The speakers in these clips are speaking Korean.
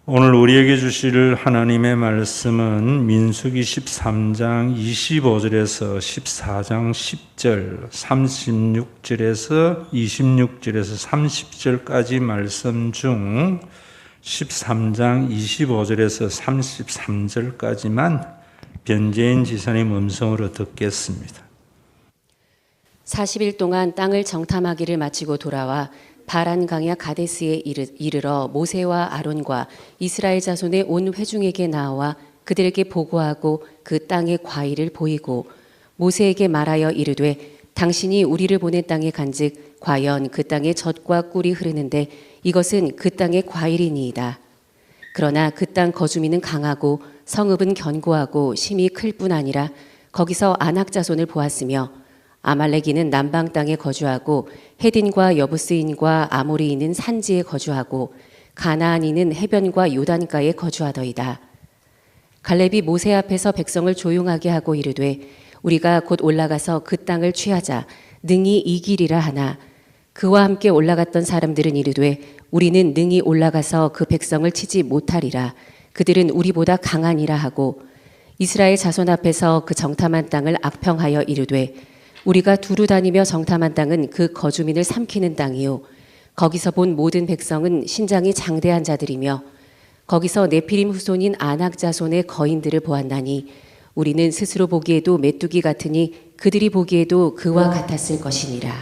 오늘 우리에게 주실 하나님의 말씀은 민수기 13장 25절에서 14장 10절, 36절에서 26절에서 30절까지 말씀 중 13장 25절에서 33절까지만 변재인 지사님 음성으로 듣겠습니다. 40일 동안 땅을 정탐하기를 마치고 돌아와 바란 강야 가데스에 이르러 모세와 아론과 이스라엘 자손의 온 회중에게 나와 그들에게 보고하고 그 땅의 과일을 보이고 모세에게 말하여 이르되 당신이 우리를 보낸 땅에 간즉 과연 그 땅에 젖과 꿀이 흐르는데 이것은 그 땅의 과일이니이다. 그러나 그 땅 거주민은 강하고 성읍은 견고하고 심이 클 뿐 아니라 거기서 아낙 자손을 보았으며 아말렉인은 남방 땅에 거주하고 헤딘과 여부스인과 아모리인은 산지에 거주하고 가나안인은 해변과 요단가에 거주하더이다. 갈렙이 모세 앞에서 백성을 조용하게 하고 이르되 우리가 곧 올라가서 그 땅을 취하자 능히 이기리라 하나 그와 함께 올라갔던 사람들은 이르되 우리는 능히 올라가서 그 백성을 치지 못하리라. 그들은 우리보다 강하니라 하고 이스라엘 자손 앞에서 그 정탐한 땅을 악평하여 이르되 우리가 두루 다니며 정탐한 땅은 그 거주민을 삼키는 땅이요 거기서 본 모든 백성은 신장이 장대한 자들이며 거기서 네피림 후손인 아낙 자손의 거인들을 보았나니 우리는 스스로 보기에도 메뚜기 같으니 그들이 보기에도 그와 같았을 것이니라.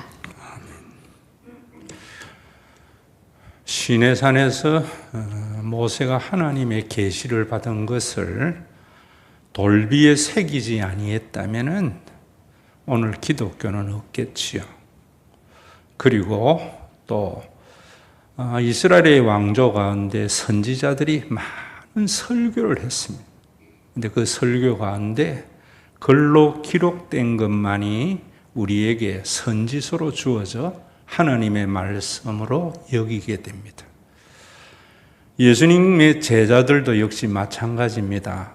시내산에서 모세가 하나님의 계시를 받은 것을 돌비에 새기지 아니했다면은 오늘 기독교는 없겠지요. 그리고 또 이스라엘의 왕조 가운데 선지자들이 많은 설교를 했습니다. 근데 그 설교 가운데 글로 기록된 것만이 우리에게 선지서로 주어져 하나님의 말씀으로 여기게 됩니다. 예수님의 제자들도 역시 마찬가지입니다.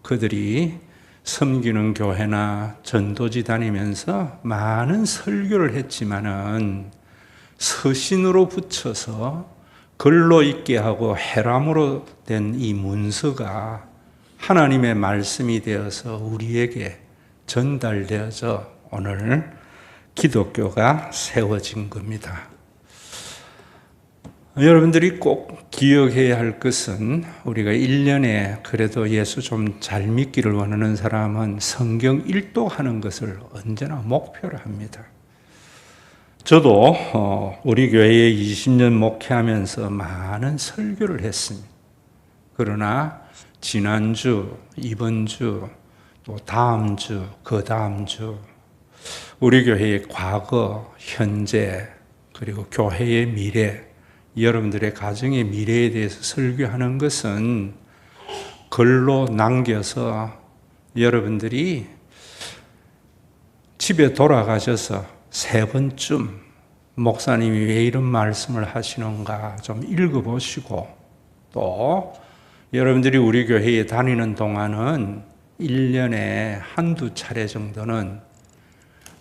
그들이 섬기는 교회나 전도지 다니면서 많은 설교를 했지만은 서신으로 붙여서 글로 있게 하고 해람으로 된 이 문서가 하나님의 말씀이 되어서 우리에게 전달되어져 오늘 기독교가 세워진 겁니다. 여러분들이 꼭 기억해야 할 것은 우리가 1년에 그래도 예수 좀 잘 믿기를 원하는 사람은 성경 일독하는 것을 언제나 목표로 합니다. 저도 우리 교회에 20년 목회하면서 많은 설교를 했습니다. 그러나 지난주, 이번 주, 또 다음 주, 그 다음 주 우리 교회의 과거, 현재, 그리고 교회의 미래, 여러분들의 가정의 미래에 대해서 설교하는 것은 글로 남겨서 여러분들이 집에 돌아가셔서 3번쯤 목사님이 왜 이런 말씀을 하시는가 좀 읽어보시고 또 여러분들이 우리 교회에 다니는 동안은 1년에 한두 차례 정도는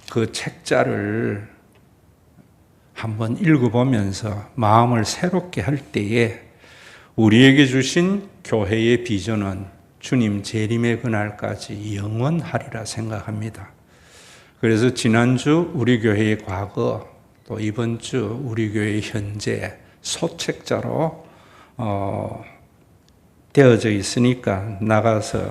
그 책자를 한번 읽어보면서 마음을 새롭게 할 때에 우리에게 주신 교회의 비전은 주님 재림의 그날까지 영원하리라 생각합니다. 그래서 지난주 우리 교회의 과거 또 이번 주 우리 교회의 현재 소책자로 되어져 있으니까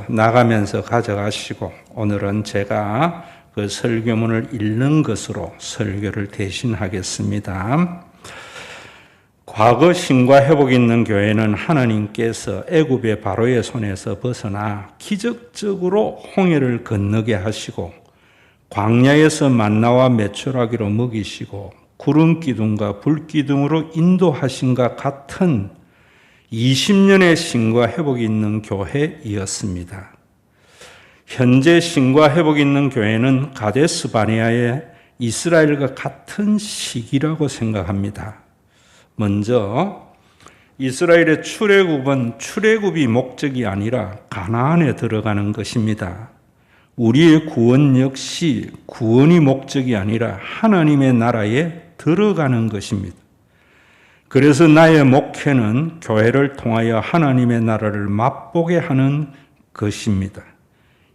나가면서 가져가시고 오늘은 제가 그 설교문을 읽는 것으로 설교를 대신하겠습니다. 과거 신과 회복 있는 교회는 하나님께서 애굽의 바로의 손에서 벗어나 기적적으로 홍해를 건너게 하시고 광야에서 만나와 메추라기로 먹이시고 구름 기둥과 불 기둥으로 인도하신과 같은 20년의 신과 회복이 있는 교회이었습니다. 현재 신과 회복이 있는 교회는 가데스 바네아의 이스라엘과 같은 시기라고 생각합니다. 먼저 이스라엘의 출애굽은 출애굽이 목적이 아니라 가나안에 들어가는 것입니다. 우리의 구원 역시 구원이 목적이 아니라 하나님의 나라에 들어가는 것입니다. 그래서 나의 목회는 교회를 통하여 하나님의 나라를 맛보게 하는 것입니다.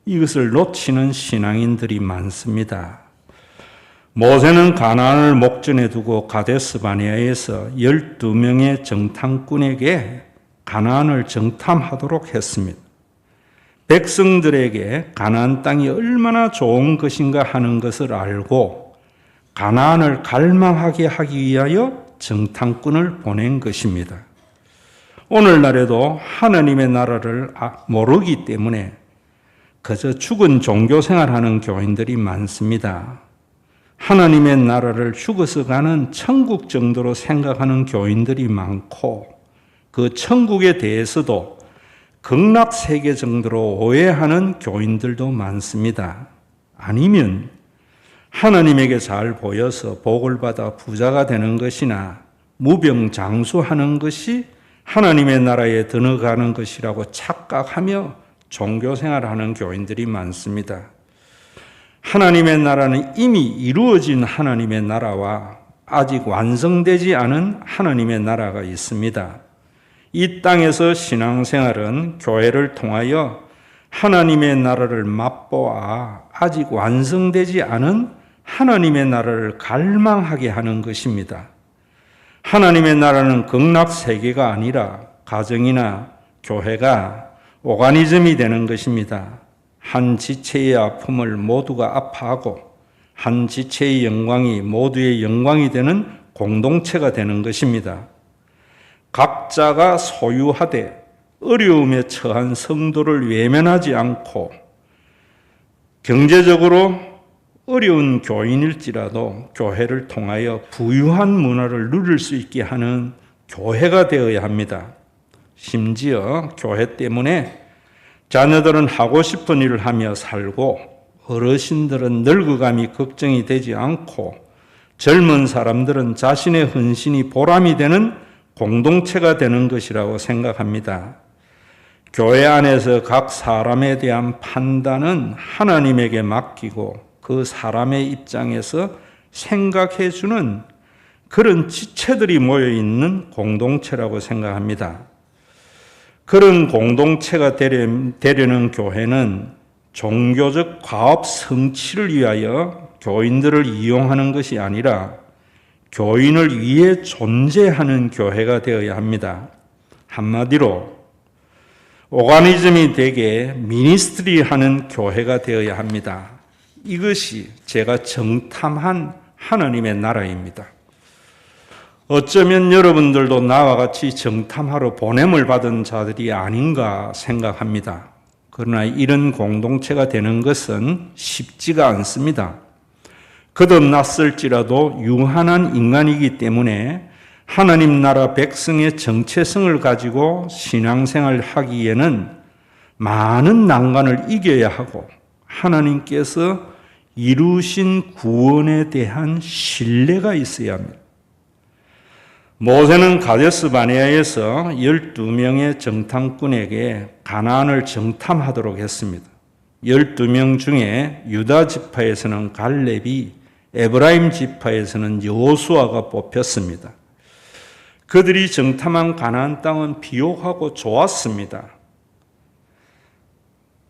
이것을 놓치는 신앙인들이 많습니다. 모세는 가나안을 목전에 두고 가데스 바네아에서 12명의 정탐꾼에게 가나안을 정탐하도록 했습니다. 백성들에게 가나안 땅이 얼마나 좋은 것인가 하는 것을 알고 가나안을 갈망하게 하기 위하여 정탐꾼을 보낸 것입니다. 오늘날에도 하나님의 나라를 모르기 때문에 그저 죽은 종교 생활하는 교인들이 많습니다. 하나님의 나라를 죽어서 가는 천국 정도로 생각하는 교인들이 많고 그 천국에 대해서도 극락세계 정도로 오해하는 교인들도 많습니다. 아니면 하나님에게 잘 보여서 복을 받아 부자가 되는 것이나 무병장수하는 것이 하나님의 나라에 들어가는 것이라고 착각하며 종교생활하는 교인들이 많습니다. 하나님의 나라는 이미 이루어진 하나님의 나라와 아직 완성되지 않은 하나님의 나라가 있습니다. 이 땅에서 신앙생활은 교회를 통하여 하나님의 나라를 맛보아 아직 완성되지 않은 하나님의 나라를 갈망하게 하는 것입니다. 하나님의 나라는 극락세계가 아니라 가정이나 교회가 오가니즘이 되는 것입니다. 한 지체의 아픔을 모두가 아파하고 한 지체의 영광이 모두의 영광이 되는 공동체가 되는 것입니다. 각자가 소유하되 어려움에 처한 성도를 외면하지 않고 경제적으로 어려운 교인일지라도 교회를 통하여 부유한 문화를 누릴 수 있게 하는 교회가 되어야 합니다. 심지어 교회 때문에 자녀들은 하고 싶은 일을 하며 살고 어르신들은 늙어감이 걱정이 되지 않고 젊은 사람들은 자신의 헌신이 보람이 되는 공동체가 되는 것이라고 생각합니다. 교회 안에서 각 사람에 대한 판단은 하나님에게 맡기고 그 사람의 입장에서 생각해 주는 그런 지체들이 모여 있는 공동체라고 생각합니다. 그런 공동체가 되려는 교회는 종교적 과업 성취를 위하여 교인들을 이용하는 것이 아니라 교인을 위해 존재하는 교회가 되어야 합니다. 한마디로 오가니즘이 되게 미니스트리 하는 교회가 되어야 합니다. 이것이 제가 정탐한 하나님의 나라입니다. 어쩌면 여러분들도 나와 같이 정탐하러 보냄을 받은 자들이 아닌가 생각합니다. 그러나 이런 공동체가 되는 것은 쉽지가 않습니다. 거듭났을지라도 유한한 인간이기 때문에 하나님 나라 백성의 정체성을 가지고 신앙생활을 하기에는 많은 난관을 이겨야 하고 하나님께서 이루신 구원에 대한 신뢰가 있어야 합니다. 모세는 가데스 바네아에서 12명의 정탐꾼에게 가나안을 정탐하도록 했습니다. 12명 중에 유다 지파에서는 갈렙이, 에브라임 지파에서는 여호수아가 뽑혔습니다. 그들이 정탐한 가나안 땅은 비옥하고 좋았습니다.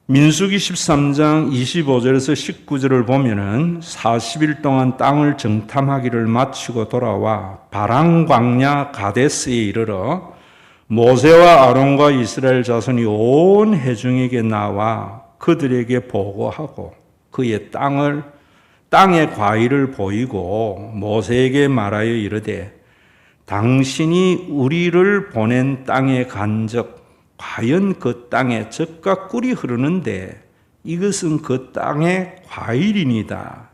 민수기 13장 25절에서 19절을 보면은 40일 동안 땅을 정탐하기를 마치고 돌아와 바란 광야 가데스에 이르러 모세와 아론과 이스라엘 자손이 온 회중에게 나와 그들에게 보고하고 그의 땅의 과일을 보이고 모세에게 말하여 이르되 당신이 우리를 보낸 땅에 간적 과연 그 땅에 젖과 꿀이 흐르는데 이것은 그 땅의 과일이니다.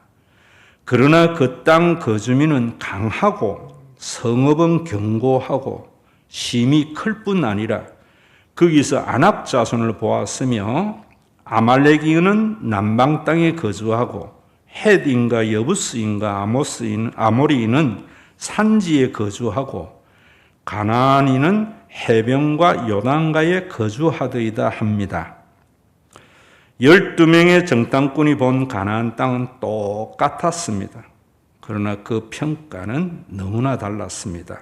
그러나 그 땅 거주민은 강하고 성읍은 견고하고 심이 클 뿐 아니라 거기서 아낙 자손을 보았으며 아말렉인은 남방 땅에 거주하고 헷인과 여부스인과 아모리인은 산지에 거주하고 가나안인은 해변과 요단가에 거주하더이다 합니다. 12명의 정탐꾼이 본 가나안 땅은 똑같았습니다. 그러나 그 평가는 너무나 달랐습니다.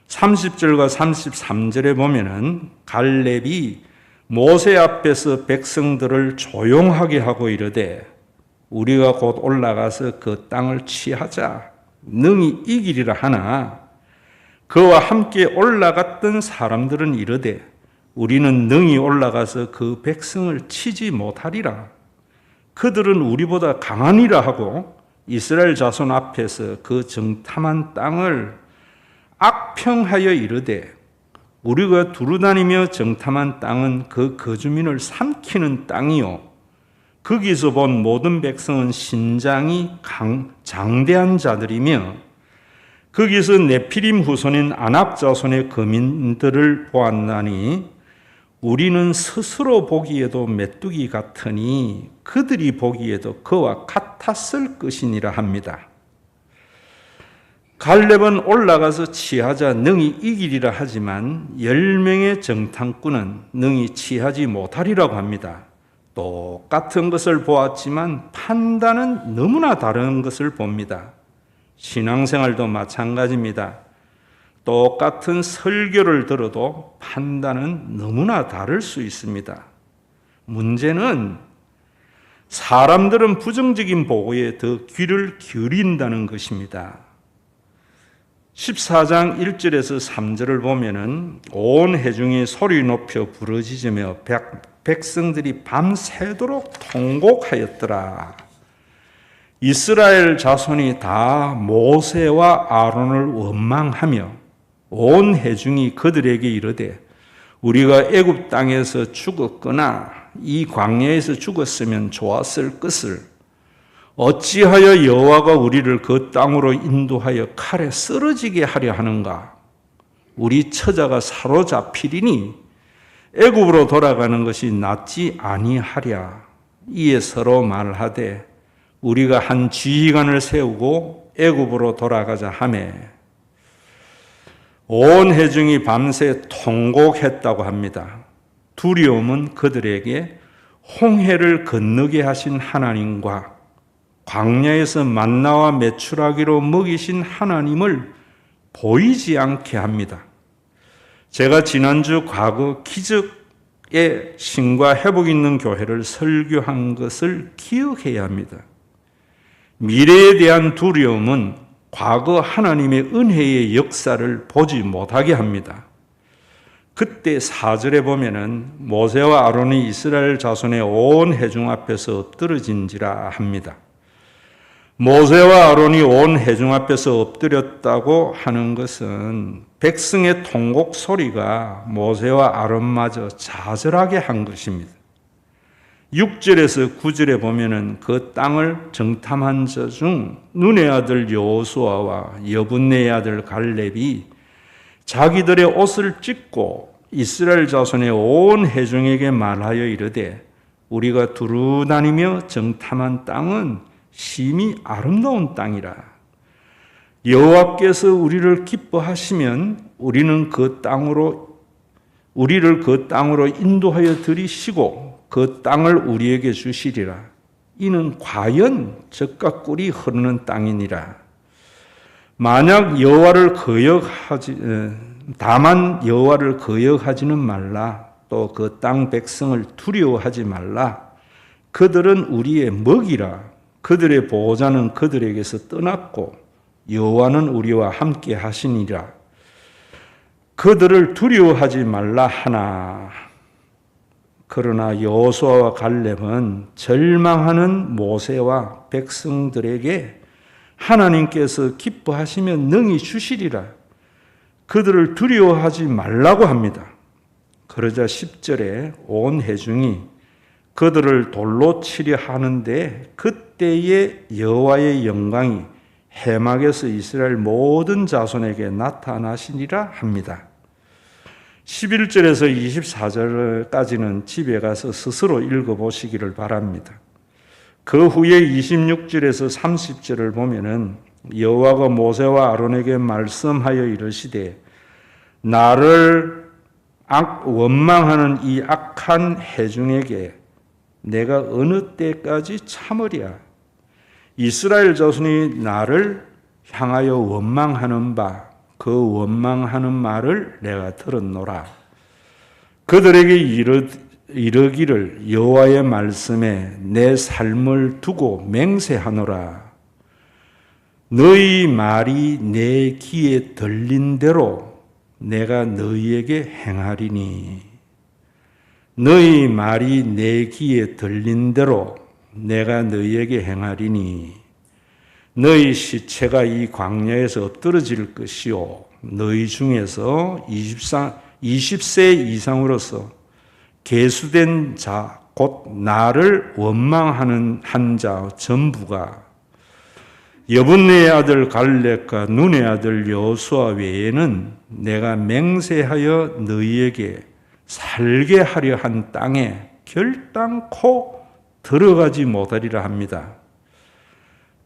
30절과 33절에 보면은 갈렙이 모세 앞에서 백성들을 조용하게 하고 이르되 우리가 곧 올라가서 그 땅을 취하자 능히 이기리라 하나 그와 함께 올라갔던 사람들은 이르되 우리는 능히 올라가서 그 백성을 치지 못하리라. 그들은 우리보다 강하니라 하고 이스라엘 자손 앞에서 그 정탐한 땅을 악평하여 이르되 우리가 두루다니며 정탐한 땅은 그 거주민을 삼키는 땅이요 거기서 본 모든 백성은 신장이 장대한 자들이며 거기서 네피림 후손인 아낙 자손의 거민들을 보았나니 우리는 스스로 보기에도 메뚜기 같으니 그들이 보기에도 그와 같았을 것이니라 합니다. 갈렙은 올라가서 취하자 능히 이기리라 하지만 10명의 정탐꾼은 능히 취하지 못하리라고 합니다. 똑같은 것을 보았지만 판단은 너무나 다른 것을 봅니다. 신앙생활도 마찬가지입니다. 똑같은 설교를 들어도 판단은 너무나 다를 수 있습니다. 문제는 사람들은 부정적인 보고에 더 귀를 기울인다는 것입니다. 14장 1절에서 3절을 보면은 온 회중이 소리 높여 부르짖으며 백성들이 밤새도록 통곡하였더라. 이스라엘 자손이 다 모세와 아론을 원망하며 온 회중이 그들에게 이르되 우리가 애굽 땅에서 죽었거나 이 광야에서 죽었으면 좋았을 것을 어찌하여 여호와가 우리를 그 땅으로 인도하여 칼에 쓰러지게 하려 하는가? 우리 처자가 사로잡히리니 애굽으로 돌아가는 것이 낫지 아니하랴. 이에 서로 말하되 우리가 한 지휘관을 세우고 애굽으로 돌아가자 하매 온 회중이 밤새 통곡했다고 합니다. 두려움은 그들에게 홍해를 건너게 하신 하나님과 광야에서 만나와 메추라기로 먹이신 하나님을 보이지 않게 합니다. 제가 지난주 과거 기적의 신과 회복 있는 교회를 설교한 것을 기억해야 합니다. 미래에 대한 두려움은 과거 하나님의 은혜의 역사를 보지 못하게 합니다. 그때 4절에 보면은 모세와 아론이 이스라엘 자손의 온 회중 앞에서 엎드러진지라 합니다. 모세와 아론이 온 회중 앞에서 엎드렸다고 하는 것은 백성의 통곡 소리가 모세와 아론마저 좌절하게 한 것입니다. 6절에서 9절에 보면은 그 땅을 정탐한 자 중 눈의 아들 여호수아와 여분네의 아들 갈렙이 자기들의 옷을 찢고 이스라엘 자손의 온 회중에게 말하여 이르되 우리가 두루다니며 정탐한 땅은 심히 아름다운 땅이라. 여호와께서 우리를 기뻐하시면 우리를 그 땅으로 인도하여 들이시고 그 땅을 우리에게 주시리라. 이는 과연 젖과 꿀이 흐르는 땅이니라. 다만 여호와를 거역하지는 말라. 또 그 땅 백성을 두려워하지 말라. 그들은 우리의 먹이라. 그들의 보호자는 그들에게서 떠났고 여호와는 우리와 함께 하시니라. 그들을 두려워하지 말라 하나. 그러나 여호수아와 갈렙은 절망하는 모세와 백성들에게 하나님께서 기뻐하시면 능히 주시리라. 그들을 두려워하지 말라고 합니다. 그러자 10절에 온 회중이 그들을 돌로 치려 하는데 그때에 여호와의 영광이 해막에서 이스라엘 모든 자손에게 나타나시니라 합니다. 11절에서 24절까지는 집에 가서 스스로 읽어보시기를 바랍니다. 그 후에 26절에서 30절을 보면은 여호와가 모세와 아론에게 말씀하여 이르시되 나를 원망하는 이 악한 회중에게 내가 어느 때까지 참으랴. 이스라엘 자손이 나를 향하여 원망하는 바 그 원망하는 말을 내가 들었노라. 그들에게 이르기를 여호와의 말씀에 내 삶을 두고 맹세하노라. 너희 말이 내 귀에 들린 대로 내가 너희에게 행하리니. 너희 말이 내 귀에 들린 대로 내가 너희에게 행하리니. 너희 시체가 이 광야에서 엎드러질 것이요 너희 중에서 20세 이상으로서 계수된 자 곧 나를 원망하는 한 자 전부가 여분네의 아들 갈렙과 눈의 아들 여호수아 외에는 내가 맹세하여 너희에게 살게 하려 한 땅에 결단코 들어가지 못하리라 합니다.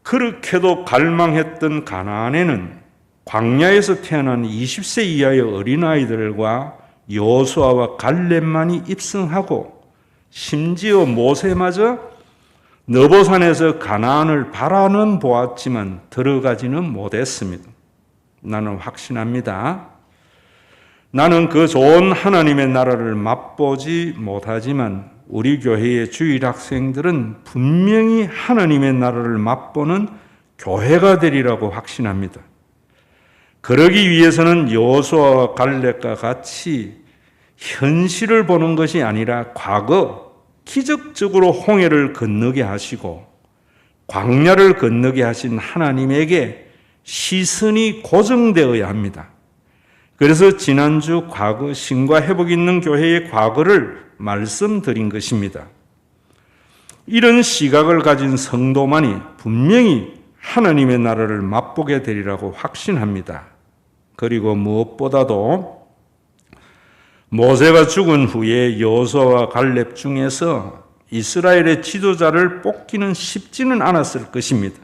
그렇게도 갈망했던 가나안에는 광야에서 태어난 20세 이하의 어린아이들과 여호수아와 갈렙만이 입성하고 심지어 모세마저 너보산에서 가나안을 바라는 보았지만 들어가지는 못했습니다. 나는 확신합니다. 나는 그 좋은 하나님의 나라를 맛보지 못하지만 우리 교회의 주일 학생들은 분명히 하나님의 나라를 맛보는 교회가 되리라고 확신합니다. 그러기 위해서는 여호수아와 갈렙과 같이 현실을 보는 것이 아니라 과거 기적적으로 홍해를 건너게 하시고 광야를 건너게 하신 하나님에게 시선이 고정되어야 합니다. 그래서 지난주 과거 신과 회복 있는 교회의 과거를 말씀드린 것입니다. 이런 시각을 가진 성도만이 분명히 하나님의 나라를 맛보게 되리라고 확신합니다. 그리고 무엇보다도 모세가 죽은 후에 여호수아와 갈렙 중에서 이스라엘의 지도자를 뽑기는 쉽지는 않았을 것입니다.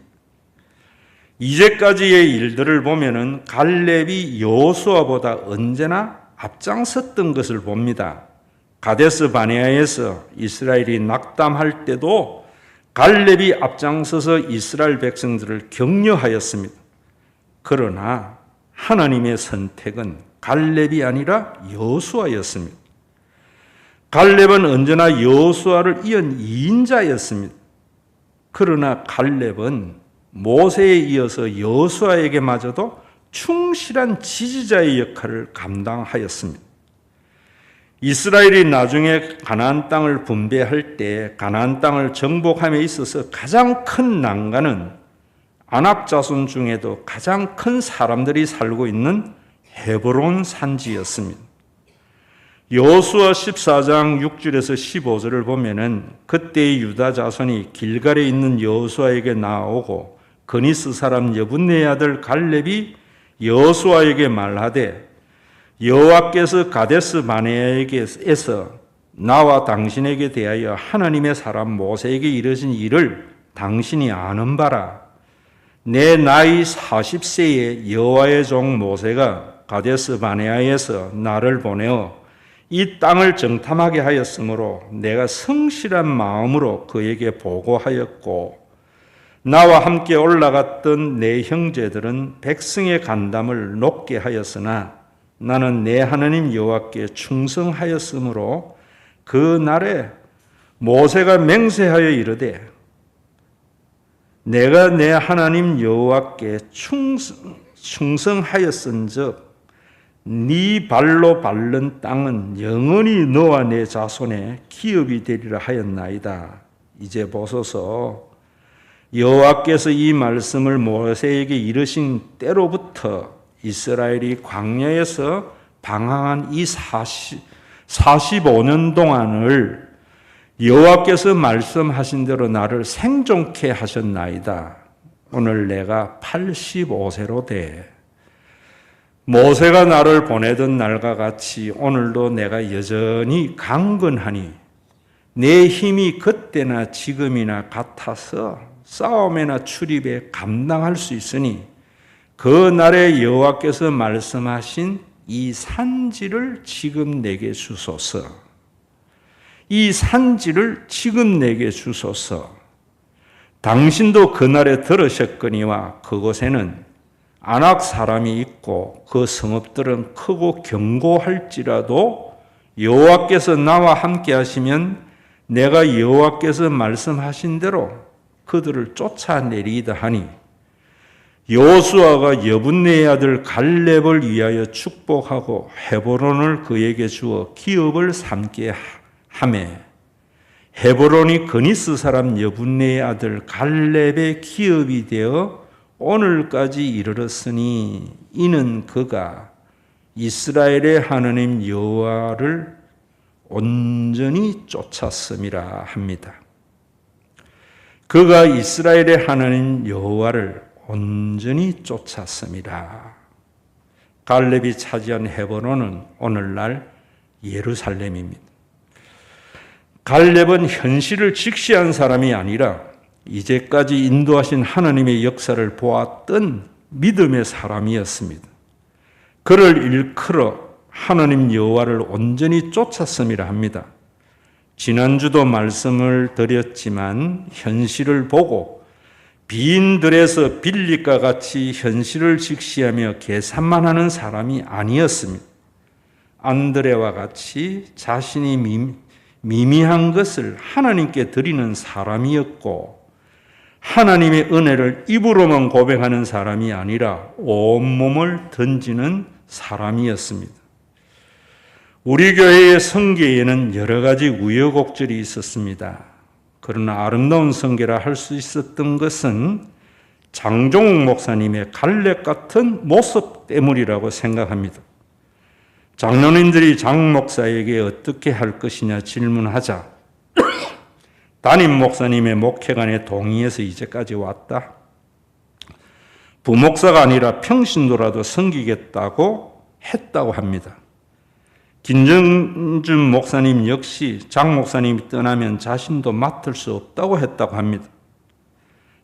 이제까지의 일들을 보면은 갈렙이 여호수아보다 언제나 앞장섰던 것을 봅니다. 가데스 바네아에서 이스라엘이 낙담할 때도 갈렙이 앞장서서 이스라엘 백성들을 격려하였습니다. 그러나 하나님의 선택은 갈렙이 아니라 여호수아였습니다. 갈렙은 언제나 여호수아를 이은 2인자였습니다. 그러나 갈렙은 모세에 이어서 여호수아에게마저도 충실한 지지자의 역할을 감당하였습니다. 이스라엘이 나중에 가나안 땅을 분배할 때 가나안 땅을 정복함에 있어서 가장 큰 난관은 아낙 자손 중에도 가장 큰 사람들이 살고 있는 헤브론 산지였습니다. 여호수아 14장 6절에서 15절을 보면은 그때의 유다 자손이 길갈에 있는 여호수아에게 나오고 그니스 사람 여분네의 아들 갈렙이 여호수아에게 말하되 여호와께서 가데스 바네아에게서 나와 당신에게 대하여 하나님의 사람 모세에게 이르신 일을 당신이 아는 바라. 내 나이 40세에 여호와의 종 모세가 가데스 바네아에서 나를 보내어 이 땅을 정탐하게 하였으므로 내가 성실한 마음으로 그에게 보고하였고 나와 함께 올라갔던 내 형제들은 백성의 간담을 높게 하였으나 나는 내 하나님 여호와께 충성하였으므로 그 날에 모세가 맹세하여 이르되 내가 내 하나님 여호와께 충성하였은즉 네 발로 밟는 땅은 영원히 너와 내 자손의 기업이 되리라 하였나이다. 이제 보소서 여호와께서 이 말씀을 모세에게 이르신 때로부터 이스라엘이 광야에서 방황한 이 45년 동안을 여호와께서 말씀하신 대로 나를 생존케 하셨나이다. 오늘 내가 85세로 돼. 모세가 나를 보내던 날과 같이 오늘도 내가 여전히 강건하니 내 힘이 그때나 지금이나 같아서 싸움이나 출입에 감당할 수 있으니 그 날에 여호와께서 말씀하신 이 산지를 지금 내게 주소서. 이 산지를 지금 내게 주소서. 당신도 그날에 들으셨거니와 그곳에는 안악 사람이 있고 그 성읍들은 크고 견고할지라도 여호와께서 나와 함께 하시면 내가 여호와께서 말씀하신 대로 그들을 쫓아내리이다 하니 여호수아가 여분네의 아들 갈렙을 위하여 축복하고 헤브론을 그에게 주어 기업을 삼게 하매 헤브론이 그니스 사람 여분네의 아들 갈렙의 기업이 되어 오늘까지 이르렀으니 이는 그가 이스라엘의 하나님 여호와를 온전히 쫓았음이라 합니다. 그가 이스라엘의 하나님 여호와를 온전히 쫓았음이라. 갈렙이 차지한 헤브론은 오늘날 예루살렘입니다. 갈렙은 현실을 직시한 사람이 아니라 이제까지 인도하신 하나님의 역사를 보았던 믿음의 사람이었습니다. 그를 일컬어 하나님 여호와를 온전히 쫓았음이라 합니다. 지난주도 말씀을 드렸지만 현실을 보고 빈들에서 빌립과 같이 현실을 직시하며 계산만 하는 사람이 아니었습니다. 안드레와 같이 자신이 미미한 것을 하나님께 드리는 사람이었고 하나님의 은혜를 입으로만 고백하는 사람이 아니라 온몸을 던지는 사람이었습니다. 우리 교회의 성계에는 여러 가지 우여곡절이 있었습니다. 그러나 아름다운 성계라 할 수 있었던 것은 장종욱 목사님의 갈렙 같은 모습 때문이라고 생각합니다. 장로님들이 장 목사에게 어떻게 할 것이냐 질문하자 담임 목사님의 목회관에 동의해서 이제까지 왔다. 부목사가 아니라 평신도라도 섬기겠다고 했다고 합니다. 김정준 목사님 역시 장 목사님이 떠나면 자신도 맡을 수 없다고 했다고 합니다.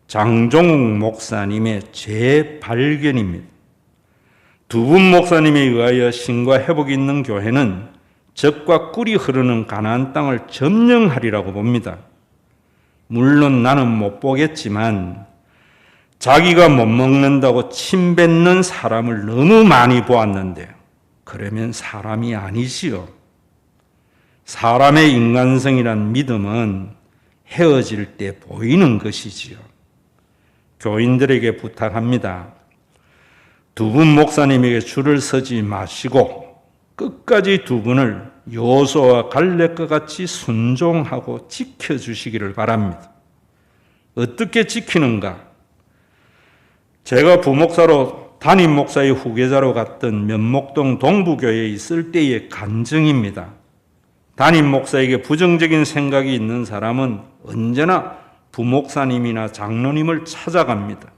장종욱 목사님의 재발견입니다. 두 분 목사님에 의하여 신과 회복이 있는 교회는 젖과 꿀이 흐르는 가나안 땅을 점령하리라고 봅니다. 물론 나는 못 보겠지만 자기가 못 먹는다고 침 뱉는 사람을 너무 많이 보았는데 그러면 사람이 아니지요. 사람의 인간성이란 믿음은 헤어질 때 보이는 것이지요. 교인들에게 부탁합니다. 두 분 목사님에게 줄을 서지 마시고 끝까지 두 분을 여호수아와 갈렙과 같이 순종하고 지켜주시기를 바랍니다. 어떻게 지키는가? 제가 부목사로 담임 목사의 후계자로 갔던 면목동 동부교회에 있을 때의 간증입니다. 담임 목사에게 부정적인 생각이 있는 사람은 언제나 부목사님이나 장로님을 찾아갑니다.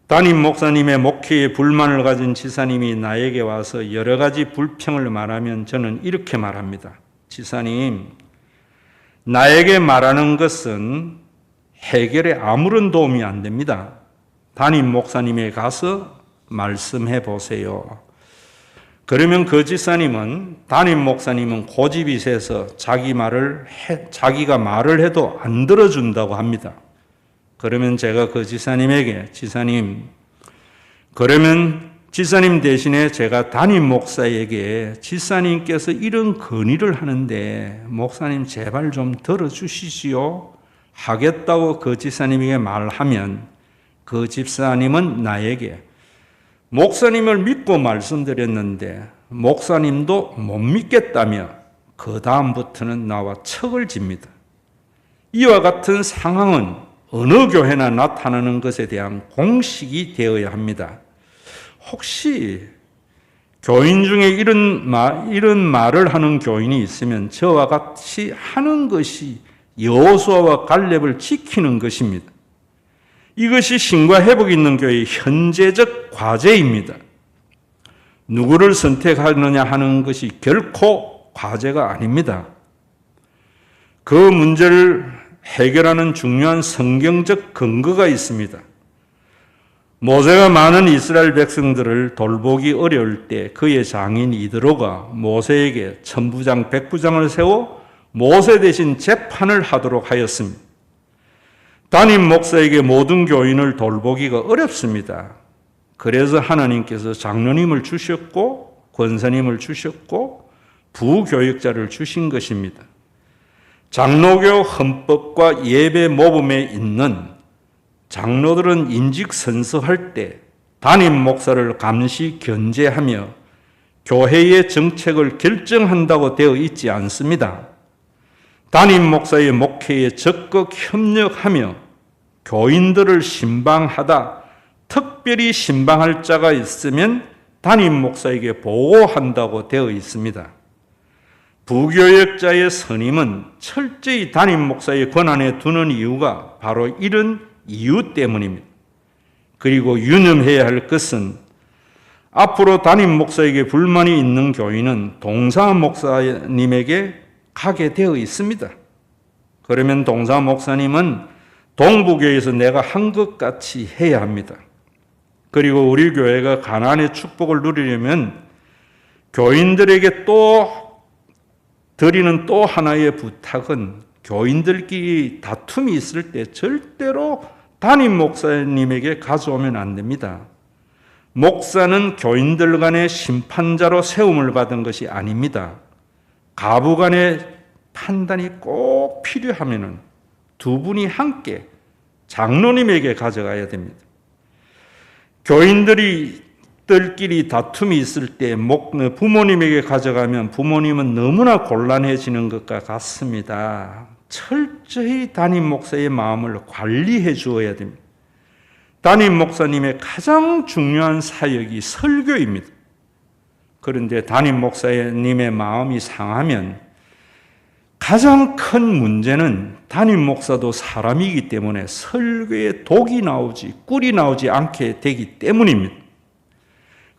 담임 목사님의 목회에 불만을 가진 지사님이 나에게 와서 여러 가지 불평을 말하면 저는 이렇게 말합니다. 지사님, 나에게 말하는 것은 해결에 아무런 도움이 안 됩니다. 담임 목사님에 가서 말씀해 보세요. 그러면 그 지사님은 담임 목사님은 고집이 세서 자기가 말을 해도 안 들어준다고 합니다. 그러면 제가 그 지사님에게 지사님, 그러면 지사님 대신에 제가 담임 목사에게 지사님께서 이런 건의를 하는데 목사님 제발 좀 들어주시지요 하겠다고 그 지사님에게 말하면 그 집사님은 나에게 목사님을 믿고 말씀드렸는데 목사님도 못 믿겠다며 그 다음부터는 나와 척을 집니다. 이와 같은 상황은 어느 교회나 나타나는 것에 대한 공식이 되어야 합니다. 혹시 교인 중에 이런 말을 하는 교인이 있으면 저와 같이 하는 것이 여호수아와 갈렙을 지키는 것입니다. 이것이 신과 회복이 있는 교회의 현재적 과제입니다. 누구를 선택하느냐 하는 것이 결코 과제가 아닙니다. 그 문제를 해결하는 중요한 성경적 근거가 있습니다. 모세가 많은 이스라엘 백성들을 돌보기 어려울 때 그의 장인 이드로가 모세에게 천부장, 백부장을 세워 모세 대신 재판을 하도록 하였습니다. 담임 목사에게 모든 교인을 돌보기가 어렵습니다. 그래서 하나님께서 장로님을 주셨고 권사님을 주셨고 부교역자를 주신 것입니다. 장로교 헌법과 예배 모범에 있는 장로들은 임직 선서할 때 담임 목사를 감시 견제하며 교회의 정책을 결정한다고 되어 있지 않습니다. 담임 목사의 목회에 적극 협력하며 교인들을 신방하다 특별히 신방할 자가 있으면 담임 목사에게 보고한다고 되어 있습니다. 부교역자의 선임은 철저히 담임 목사의 권한에 두는 이유가 바로 이런 이유 때문입니다. 그리고 유념해야 할 것은 앞으로 담임 목사에게 불만이 있는 교인은 동사 목사님에게 가게 되어 있습니다. 그러면 동사 목사님은 동부교회에서 내가 한 것 같이 해야 합니다. 그리고 우리 교회가 가나안의 축복을 누리려면 교인들에게 또 드리는 또 하나의 부탁은 교인들끼리 다툼이 있을 때 절대로 담임 목사님에게 가져오면 안 됩니다. 목사는 교인들 간의 심판자로 세움을 받은 것이 아닙니다. 가부 간의 판단이 꼭 필요하면 두 분이 함께 장로님에게 가져가야 됩니다. 교인들끼리 다툼이 있을 때 부모님에게 가져가면 부모님은 너무나 곤란해지는 것과 같습니다. 철저히 담임 목사의 마음을 관리해 주어야 됩니다. 담임 목사님의 가장 중요한 사역이 설교입니다. 그런데 담임 목사님의 마음이 상하면 가장 큰 문제는 담임 목사도 사람이기 때문에 설교에 독이 나오지 꿀이 나오지 않게 되기 때문입니다.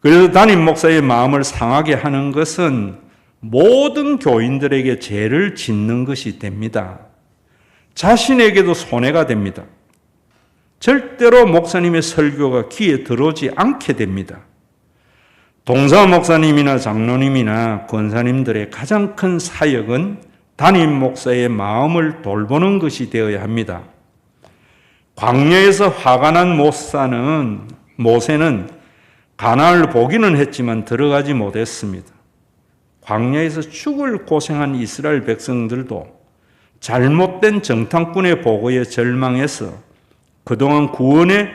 그래서 담임 목사의 마음을 상하게 하는 것은 모든 교인들에게 죄를 짓는 것이 됩니다. 자신에게도 손해가 됩니다. 절대로 목사님의 설교가 귀에 들어오지 않게 됩니다. 동사 목사님이나 장로님이나 권사님들의 가장 큰 사역은 담임 목사의 마음을 돌보는 것이 되어야 합니다. 광야에서 화가 난 모세는 가나안을 보기는 했지만 들어가지 못했습니다. 광야에서 죽을 고생한 이스라엘 백성들도 잘못된 정탐꾼의 보고에 절망해서 그동안 구원의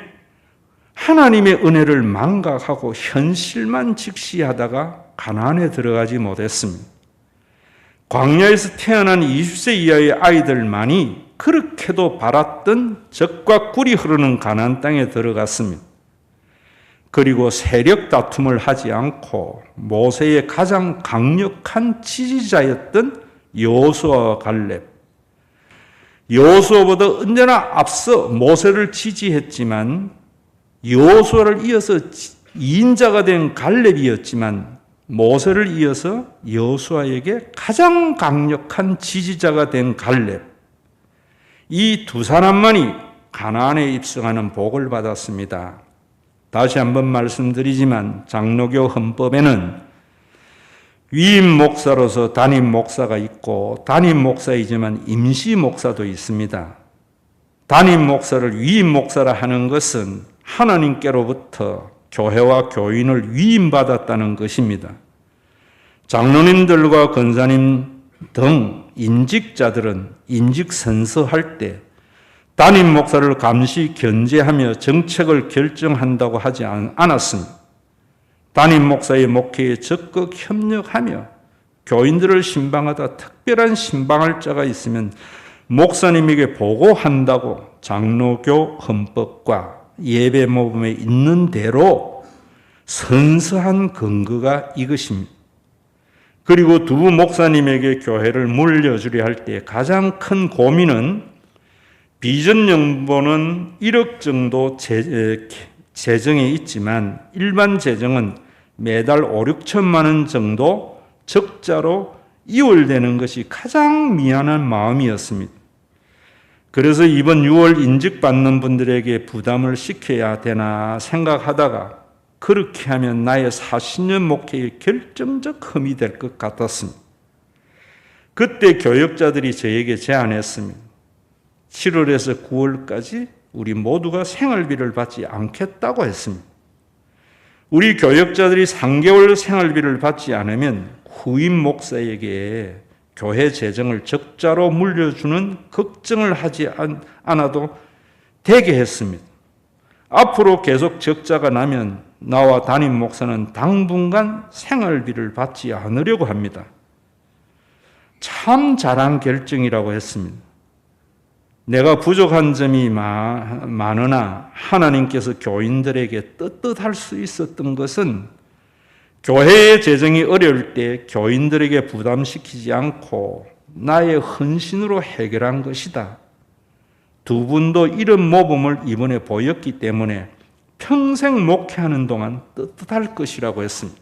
하나님의 은혜를 망각하고 현실만 직시하다가 가나안에 들어가지 못했습니다. 광야에서 태어난 20세 이하의 아이들만이 그렇게도 바랐던 젖과 꿀이 흐르는 가나안 땅에 들어갔습니다. 그리고 세력 다툼을 하지 않고 모세의 가장 강력한 지지자였던 여호수아와 갈렙, 여호수아보다 언제나 앞서 모세를 지지했지만 여호수아를 이어서 2인자가 된 갈렙이었지만 모세를 이어서 여호수아에게 가장 강력한 지지자가 된 갈렙, 이 두 사람만이 가나안에 입성하는 복을 받았습니다. 다시 한번 말씀드리지만 장로교 헌법에는 위임 목사로서 담임 목사가 있고 담임 목사이지만 임시 목사도 있습니다. 담임 목사를 위임 목사라 하는 것은 하나님께로부터 교회와 교인을 위임받았다는 것입니다. 장로님들과 권사님 등 임직자들은 임직 선서할 때 담임 목사를 감시 견제하며 정책을 결정한다고 하지 않았습니다. 담임 목사의 목회에 적극 협력하며 교인들을 신방하다 특별한 신방할 자가 있으면 목사님에게 보고한다고 장로교 헌법과 예배 모범에 있는 대로 선서한 근거가 이것입니다. 그리고 두 목사님에게 교회를 물려주려 할 때 가장 큰 고민은 비전연보는 1억 정도 재정이 있지만 일반 재정은 매달 5, 6천만 원 정도 적자로 이월되는 것이 가장 미안한 마음이었습니다. 그래서 이번 6월 인직받는 분들에게 부담을 시켜야 되나 생각하다가 그렇게 하면 나의 40년 목회에 결정적 흠이 될 것 같았습니다. 그때 교역자들이 저에게 제안했습니다. 7월에서 9월까지 우리 모두가 생활비를 받지 않겠다고 했습니다. 우리 교역자들이 3개월 생활비를 받지 않으면 후임 목사에게 교회 재정을 적자로 물려주는 걱정을 하지 않아도 되게 했습니다. 앞으로 계속 적자가 나면 나와 담임 목사는 당분간 생활비를 받지 않으려고 합니다. 참 잘한 결정이라고 했습니다. 내가 부족한 점이 많으나 하나님께서 교인들에게 떳떳할 수 있었던 것은 교회의 재정이 어려울 때 교인들에게 부담시키지 않고 나의 헌신으로 해결한 것이다. 두 분도 이런 모범을 이번에 보였기 때문에 평생 목회하는 동안 떳떳할 것이라고 했습니다.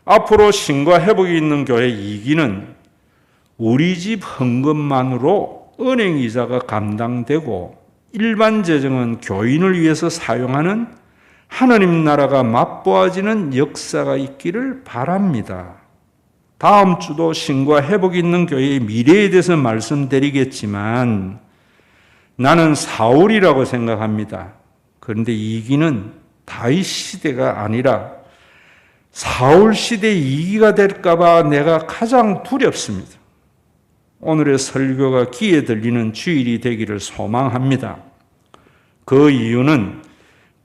앞으로 신과 회복이 있는 교회 2기는 우리 집 헌금만으로 은행 이자가 감당되고 일반 재정은 교인을 위해서 사용하는 하나님 나라가 맛보아지는 역사가 있기를 바랍니다. 다음 주도 신과 회복이 있는 교회의 미래에 대해서 말씀드리겠지만 나는 사울이라고 생각합니다. 그런데 2기는 다윗 시대가 아니라 사울 시대 2기가 될까 봐 내가 가장 두렵습니다. 오늘의 설교가 귀에 들리는 주일이 되기를 소망합니다. 그 이유는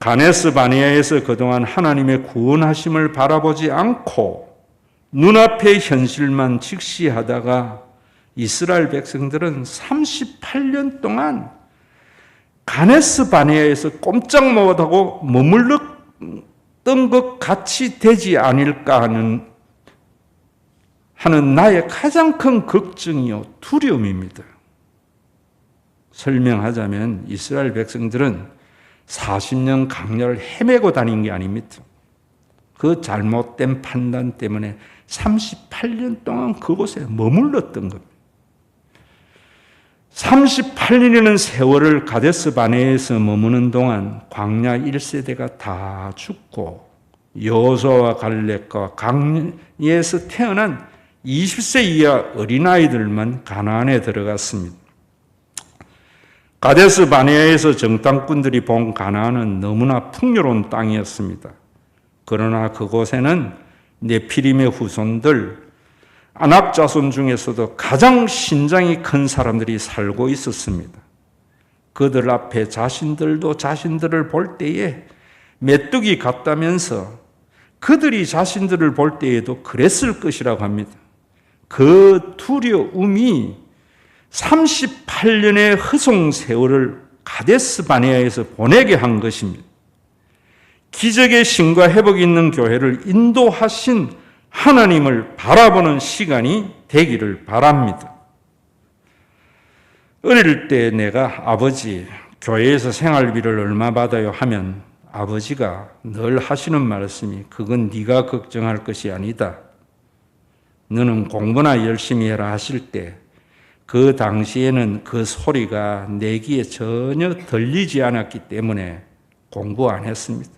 가네스 바네아에서 그동안 하나님의 구원하심을 바라보지 않고 눈앞의 현실만 직시하다가 이스라엘 백성들은 38년 동안 가네스 바네아에서 꼼짝 못하고 머물렀던 것 같이 되지 않을까 하는 나의 가장 큰 걱정이요 두려움입니다. 설명하자면 이스라엘 백성들은 40년 강야를 헤매고 다닌 게 아닙니다. 그 잘못된 판단 때문에 38년 동안 그곳에 머물렀던 겁니다. 38년이라는 세월을 가데스 바네에서 머무는 동안 광야 1세대가 다 죽고 여호수아와 갈렙과 광야에서 태어난 20세 이하 어린아이들만 가나안에 들어갔습니다. 가데스 바네아에서 정탐꾼들이 본 가나안은 너무나 풍요로운 땅이었습니다. 그러나 그곳에는 네피림의 후손들 아낙 자손 중에서도 가장 신장이 큰 사람들이 살고 있었습니다. 그들 앞에 자신들도 자신들을 볼 때에 메뚜기 같다면서 그들이 자신들을 볼 때에도 그랬을 것이라고 합니다. 그 두려움이 38년의 허송 세월을 가데스 바네아에서 보내게 한 것입니다. 기적의 신과 회복이 있는 교회를 인도하신 하나님을 바라보는 시간이 되기를 바랍니다. 어릴 때 내가 아버지, 교회에서 생활비를 얼마 받아요 하면 아버지가 늘 하시는 말씀이 그건 네가 걱정할 것이 아니다. 너는 공부나 열심히 해라 하실 때 그 당시에는 그 소리가 내 귀에 전혀 들리지 않았기 때문에 공부 안 했습니다.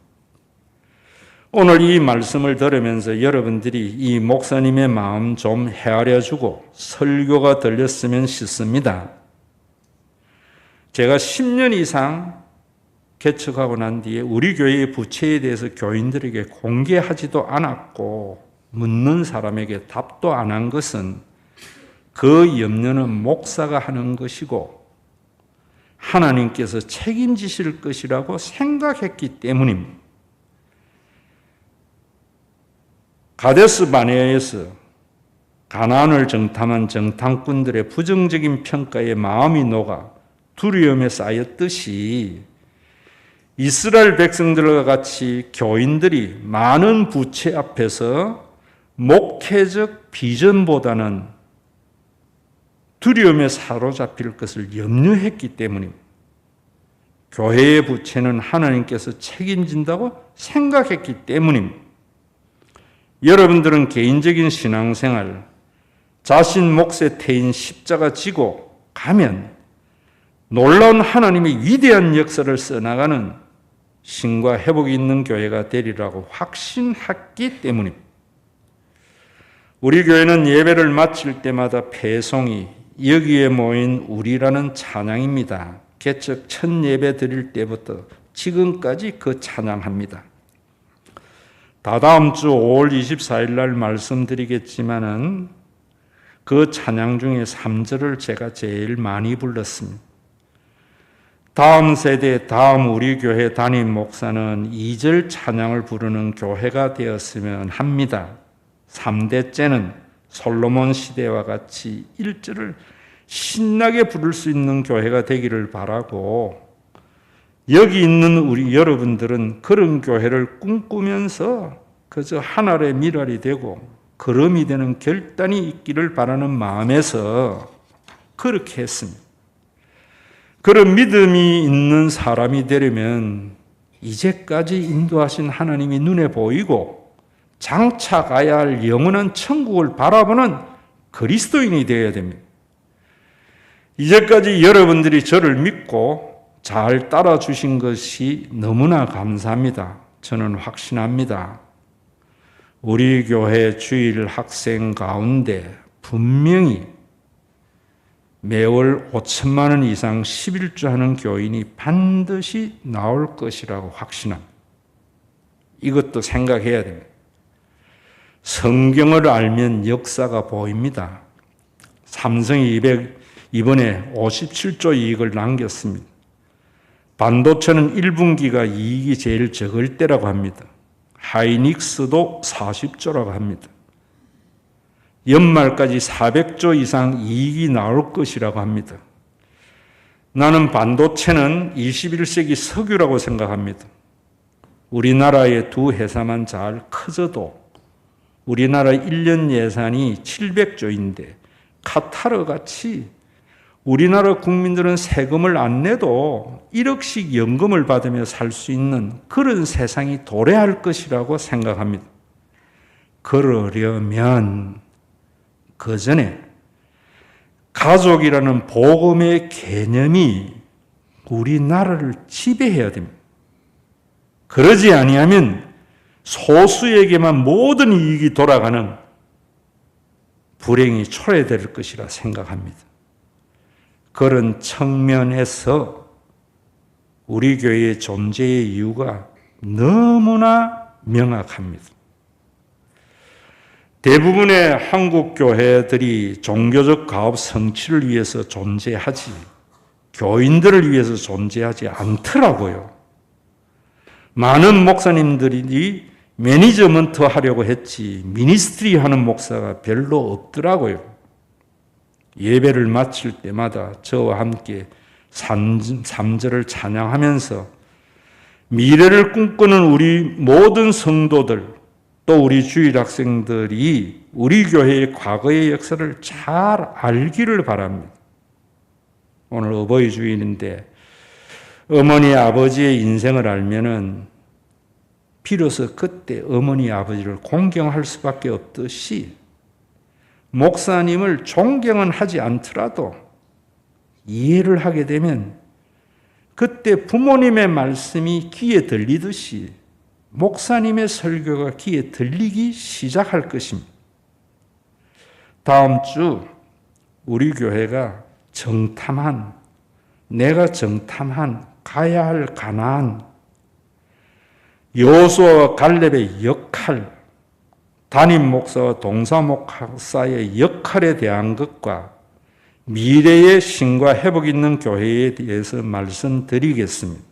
오늘 이 말씀을 들으면서 여러분들이 이 목사님의 마음 좀 헤아려주고 설교가 들렸으면 싶습니다. 제가 10년 이상 개척하고 난 뒤에 우리 교회의 부채에 대해서 교인들에게 공개하지도 않았고 묻는 사람에게 답도 안 한 것은 그 염려는 목사가 하는 것이고 하나님께서 책임지실 것이라고 생각했기 때문입니다. 가데스 바네아에서 가나안을 정탐한 정탐꾼들의 부정적인 평가에 마음이 녹아 두려움에 쌓였듯이 이스라엘 백성들과 같이 교인들이 많은 부채 앞에서 목회적 비전보다는 두려움에 사로잡힐 것을 염려했기 때문입니다. 교회의 부채는 하나님께서 책임진다고 생각했기 때문입니다. 여러분들은 개인적인 신앙생활, 자신 몫에 태인 십자가 지고 가면 놀라운 하나님의 위대한 역사를 써나가는 신과 회복이 있는 교회가 되리라고 확신했기 때문입니다. 우리 교회는 예배를 마칠 때마다 배송이 여기에 모인 우리라는 찬양입니다. 개척 첫 예배 드릴 때부터 지금까지 그 찬양합니다. 다다음 주 5월 24일 날 말씀드리겠지만은 그 찬양 중에 3절을 제가 제일 많이 불렀습니다. 다음 세대, 다음 우리 교회 담임 목사는 2절 찬양을 부르는 교회가 되었으면 합니다. 3대째는 솔로몬 시대와 같이 1절을 신나게 부를 수 있는 교회가 되기를 바라고, 여기 있는 우리 여러분들은 그런 교회를 꿈꾸면서 그저 하늘의 미랄이 되고 걸음이 되는 결단이 있기를 바라는 마음에서 그렇게 했습니다. 그런 믿음이 있는 사람이 되려면 이제까지 인도하신 하나님이 눈에 보이고 장차 가야 할 영원한 천국을 바라보는 그리스도인이 되어야 됩니다. 이제까지 여러분들이 저를 믿고 잘 따라주신 것이 너무나 감사합니다. 저는 확신합니다. 우리 교회 주일 학생 가운데 분명히 매월 5천만 원 이상 11조 하는 교인이 반드시 나올 것이라고 확신합니다. 이것도 생각해야 됩니다. 성경을 알면 역사가 보입니다. 삼성이 이번에 57조 이익을 남겼습니다. 반도체는 1분기가 이익이 제일 적을 때라고 합니다. 하이닉스도 40조라고 합니다. 연말까지 400조 이상 이익이 나올 것이라고 합니다. 나는 반도체는 21세기 석유라고 생각합니다. 우리나라의 두 회사만 잘 커져도 우리나라 1년 예산이 700조인데 카타르 같이 우리나라 국민들은 세금을 안 내도 1억씩 연금을 받으며 살 수 있는 그런 세상이 도래할 것이라고 생각합니다. 그러려면 그 전에 가족이라는 복음의 개념이 우리나라를 지배해야 됩니다. 그러지 아니하면 소수에게만 모든 이익이 돌아가는 불행이 초래될 것이라 생각합니다. 그런 측면에서 우리 교회의 존재의 이유가 너무나 명확합니다. 대부분의 한국 교회들이 종교적 가업 성취를 위해서 존재하지, 교인들을 위해서 존재하지 않더라고요. 많은 목사님들이 매니저먼트 하려고 했지 미니스트리 하는 목사가 별로 없더라고요. 예배를 마칠 때마다 저와 함께 3절을 찬양하면서 미래를 꿈꾸는 우리 모든 성도들, 또 우리 주일 학생들이 우리 교회의 과거의 역사를 잘 알기를 바랍니다. 오늘 어버이 주일인데 어머니 아버지의 인생을 알면은 비로소 그때 어머니 아버지를 공경할 수밖에 없듯이 목사님을 존경은 하지 않더라도 이해를 하게 되면 그때 부모님의 말씀이 귀에 들리듯이 목사님의 설교가 귀에 들리기 시작할 것입니다. 다음 주 우리 교회가 내가 정탐한 가야 할 가나안, 여호수아와 갈렙의 역할, 담임 목사와 동사 목사의 역할에 대한 것과 미래의 신과 회복 있는 교회에 대해서 말씀드리겠습니다.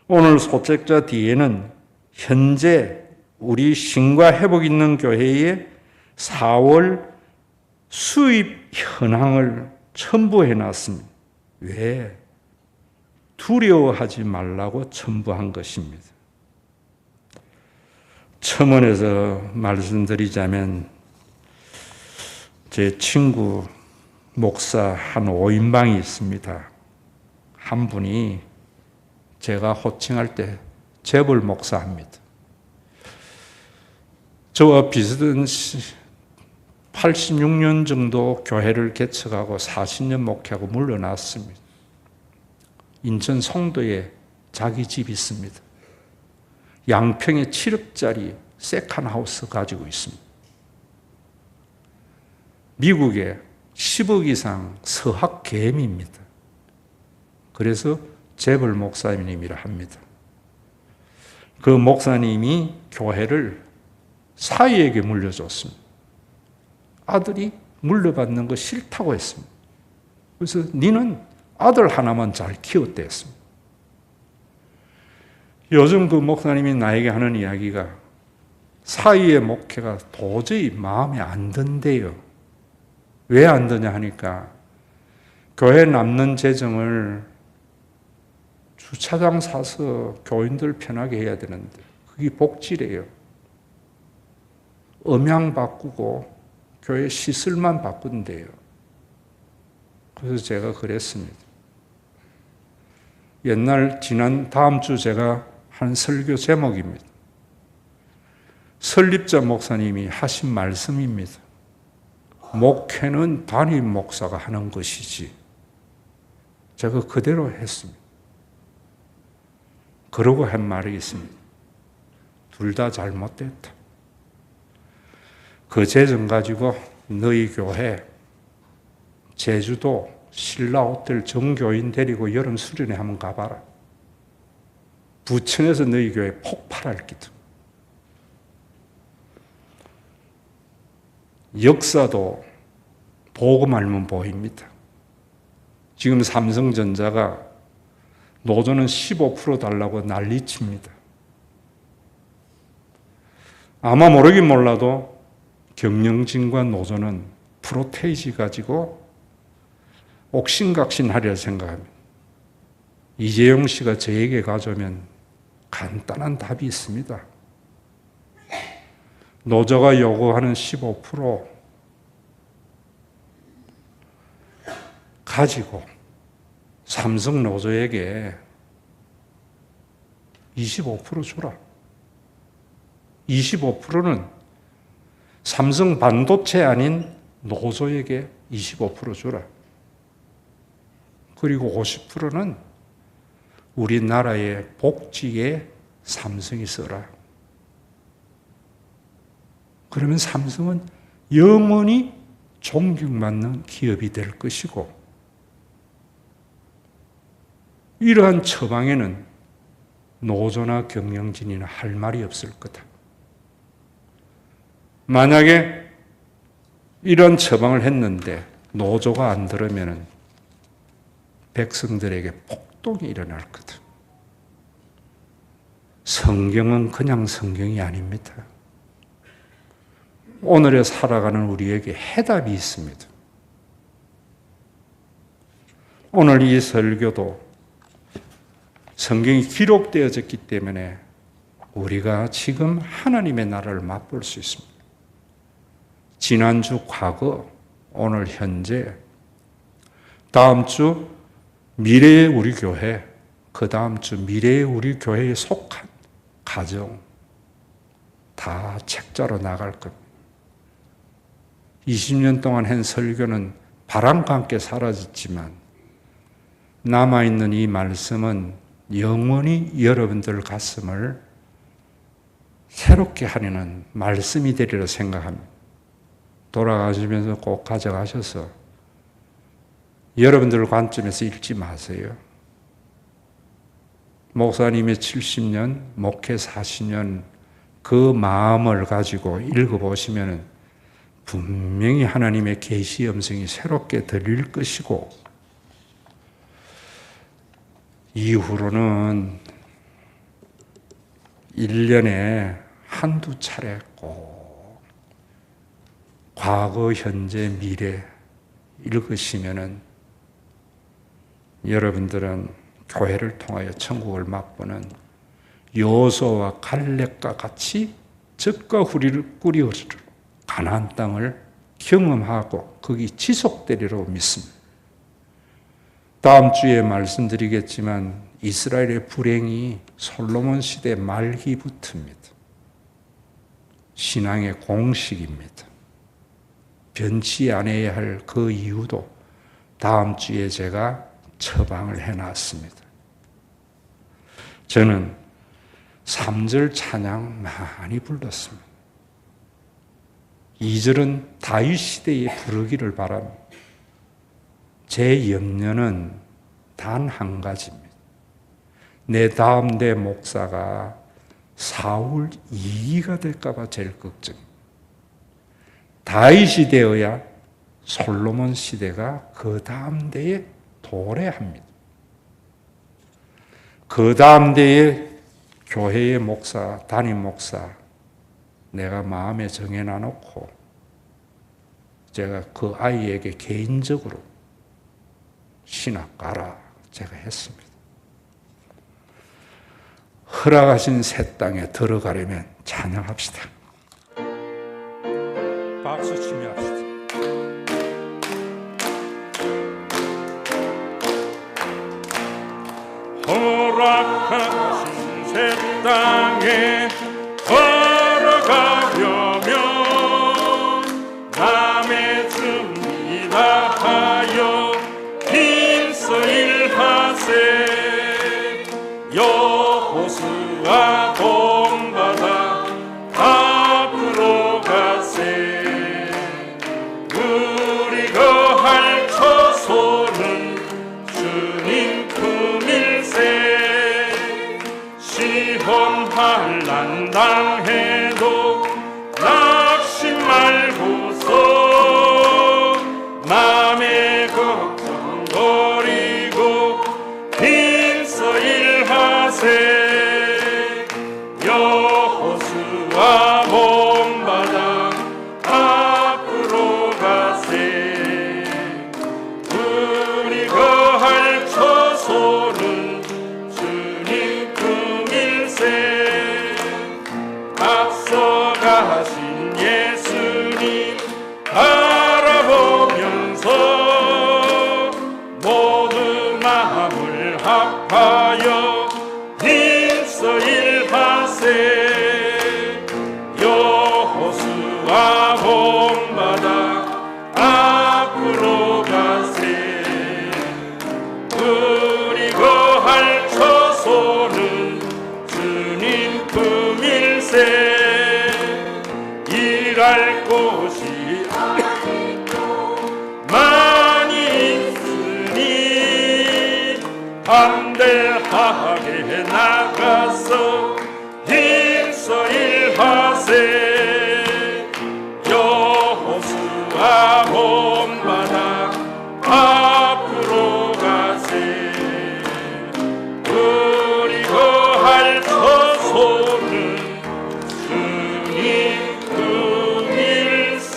오늘 소책자 뒤에는 현재 우리 신과 회복 있는 교회의 4월 수입 현황을 첨부해 놨습니다. 왜? 두려워하지 말라고 첨부한 것입니다. 첨언해서 말씀드리자면 제 친구 목사 한 5인방이 있습니다. 한 분이 제가 호칭할 때 재벌 목사입니다. 저와 비슷한 86년 정도 교회를 개척하고 40년 목회하고 물러났습니다. 인천 송도에 자기 집이 있습니다. 양평에 7억짜리 세컨하우스 가지고 있습니다. 미국에 10억 이상 서학개미입니다. 그래서 재벌 목사님이라 합니다. 그 목사님이 교회를 사위에게 물려줬습니다. 아들이 물려받는 거 싫다고 했습니다. 그래서 니는 아들 하나만 잘 키웠대 했습니다. 요즘 그 목사님이 나에게 하는 이야기가 사위의 목회가 도저히 마음에 안 든대요. 왜 안 드냐 하니까 교회 남는 재정을 주차장 사서 교인들 편하게 해야 되는데 그게 복지래요. 음향 바꾸고 교회 시설만 바꾼대요. 그래서 제가 그랬습니다. 다음 주 제가 한 설교 제목입니다. 설립자 목사님이 하신 말씀입니다. 목회는 담임 목사가 하는 것이지. 제가 그대로 했습니다. 그러고 한 말이 있습니다. 둘 다 잘못됐다. 그 재정 가지고 너희 교회 제주도 신라호텔 정교인 데리고 여름 수련회 한번 가봐라. 부천에서 너희 교회 폭발할 기도. 역사도 보고 말면 보입니다. 지금 삼성전자가 노조는 15% 달라고 난리칩니다. 아마 모르긴 몰라도 경영진과 노조는 프로테이지 가지고 옥신각신하리라 생각합니다. 이재용 씨가 저에게 가져오면 간단한 답이 있습니다. 노조가 요구하는 15% 가지고 삼성 노조에게 25% 주라. 25%는 삼성 반도체 아닌 노조에게 25% 주라. 그리고 50%는 우리나라의 복지에 삼성이 써라. 그러면 삼성은 영원히 존경받는 기업이 될 것이고, 이러한 처방에는 노조나 경영진이나 할 말이 없을 거다. 만약에 이런 처방을 했는데 노조가 안 들으면 백성들에게 폭동이 일어날 거다. 성경은 그냥 성경이 아닙니다. 오늘에 살아가는 우리에게 해답이 있습니다. 오늘 이 설교도 성경이 기록되어졌기 때문에 우리가 지금 하나님의 나라를 맛볼 수 있습니다. 지난주 과거, 오늘 현재, 다음 주 미래의 우리 교회, 그 다음 주 미래의 우리 교회에 속한 가정 다 책자로 나갈 겁니다. 20년 동안 한 설교는 바람과 함께 사라졌지만 남아있는 이 말씀은 영원히 여러분들 가슴을 새롭게 하려는 말씀이 되리라 생각합니다. 돌아가시면서 꼭 가져가셔서 여러분들 관점에서 읽지 마세요. 목사님의 70년, 목회 40년 그 마음을 가지고 읽어보시면 분명히 하나님의 계시 음성이 새롭게 들릴 것이고, 이후로는 1년에 한두 차례 꼭 과거, 현재, 미래 읽으시면은 여러분들은 교회를 통하여 천국을 맛보는 여호수아와 갈렙과 같이 젖과 후리를 꾸리어 가나안 땅을 경험하고 거기 지속되리라고 믿습니다. 다음 주에 말씀드리겠지만 이스라엘의 불행이 솔로몬 시대 말기부터입니다. 신앙의 공식입니다. 변치 않아야 할 그 이유도 다음 주에 제가 처방을 해놨습니다. 저는 3절 찬양 많이 불렀습니다. 2절은 다윗 시대에 부르기를 바랍니다. 제 염려는 단 한 가지입니다. 내 다음 내 목사가 사울 2기가 될까봐 제일 걱정. 다윗이 되어야 솔로몬 시대가 그 다음 대에 도래합니다. 그 다음 대에 교회의 목사, 담임 목사 내가 마음에 정해놔놓고 제가 그 아이에게 개인적으로 신학 가라 제가 했습니다. 허락하신 새 땅에 들어가려면 찬양합시다. 박수 치며 합시다. 허락하신 새 땅에 걸어가려면 남의 준비 다하여 힘써 일하세. 여호수아 본받아 앞으로 가세. 우리 거할 처소는 주님 품일세. 시험 환난 당해도 낙심 말고서 남의 걱정 버리고 힘써 일하세. 여호수아 본받아 앞으로 가세. 우리 거할 처소는 주님 품일세. 앞서 가신 예수님 바라보면서 모든 마음을 합하여 힘써 일하세. 여호수아 본받아 앞으로 가세. 우리 거할 처소는 주님 품일세. 일할 곳이 많이 있으니 담대하게 나가서 힘써 일하세. 여호수아 본받아 앞으로 가세. 우리 거할 처소는 주님 품일세.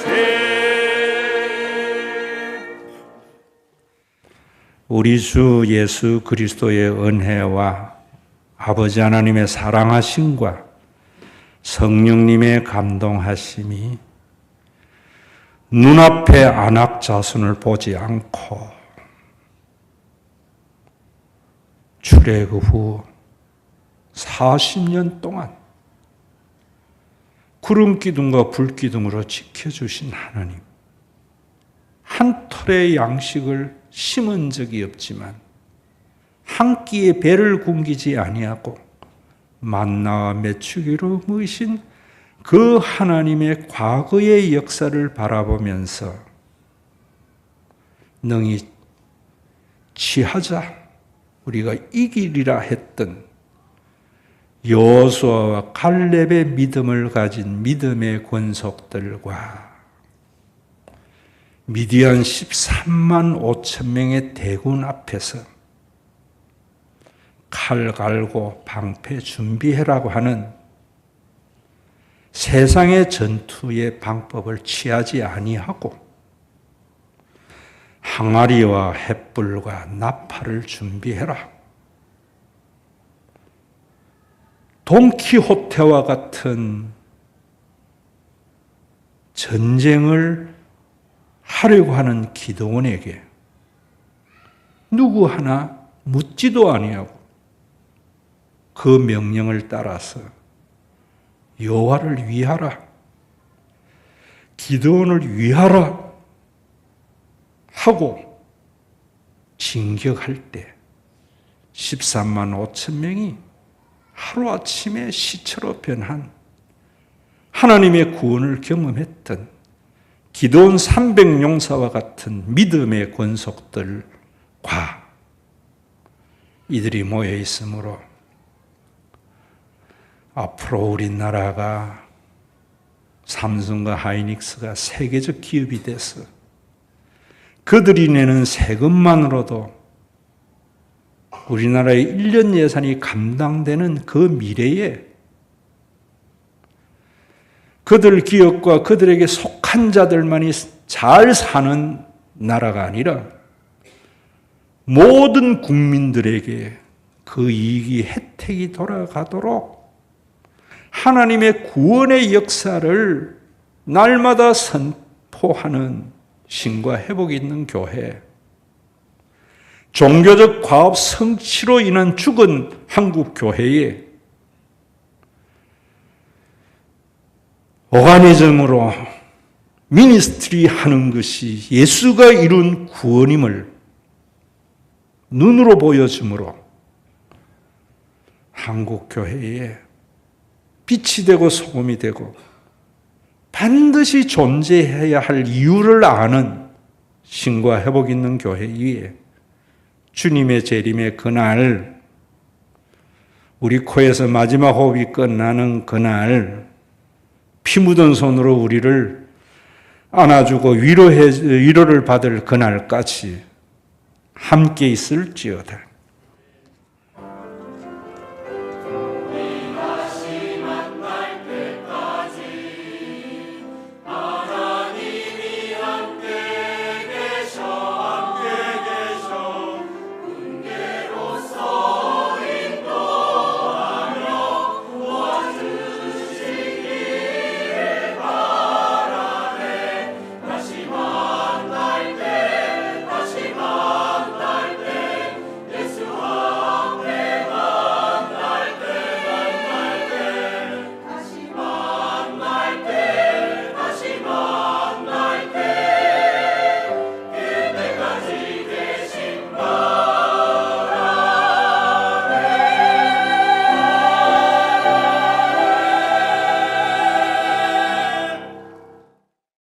우리 주 예수 그리스도의 은혜와 아버지 하나님의 사랑하심과 성령님의 감동하심이 눈앞에 안악자손을 보지 않고 출애굽 후 40년 동안 구름 기둥과 불 기둥으로 지켜주신 하나님, 한 톨의 양식을 심은 적이 없지만 한 끼의 배를 굶기지 아니하고 만나와 메추기로 먹이신 그 하나님의 과거의 역사를 바라보면서 능히 취하자 우리가 이기리라 했던 여호수아와 갈렙의 믿음을 가진 믿음의 권속들과 미디안 13만 5천 명의 대군 앞에서 칼 갈고 방패 준비해라고 하는 세상의 전투의 방법을 취하지 아니하고 항아리와 횃불과 나팔을 준비해라. 돈키호테와 같은 전쟁을 하려고 하는 기드온에게 누구 하나 묻지도 아니하고 그 명령을 따라서 여호와를 위하라, 기드온을 위하라 하고 진격할 때 13만 5천 명이 하루아침에 시체로 변한 하나님의 구원을 경험했던 기드온 300용사와 같은 믿음의 권속들과 이들이 모여 있으므로 앞으로 우리나라가 삼성과 하이닉스가 세계적 기업이 돼서 그들이 내는 세금만으로도 우리나라의 1년 예산이 감당되는 그 미래에 그들 기업과 그들에게 속한 자들만이 잘 사는 나라가 아니라 모든 국민들에게 그 이익이 혜택이 돌아가도록 하나님의 구원의 역사를 날마다 선포하는 신과 회복이 있는 교회, 종교적 과업 성취로 인한 죽은 한국 교회에 오가니즘으로 미니스트리 하는 것이 예수가 이룬 구원임을 눈으로 보여줌으로 한국 교회에 빛이 되고 소금이 되고 반드시 존재해야 할 이유를 아는 신과 회복 있는 교회 위에 주님의 재림의 그날, 우리 코에서 마지막 호흡이 끝나는 그날 피 묻은 손으로 우리를 안아주고 위로를 받을 그날까지 함께 있을지어다.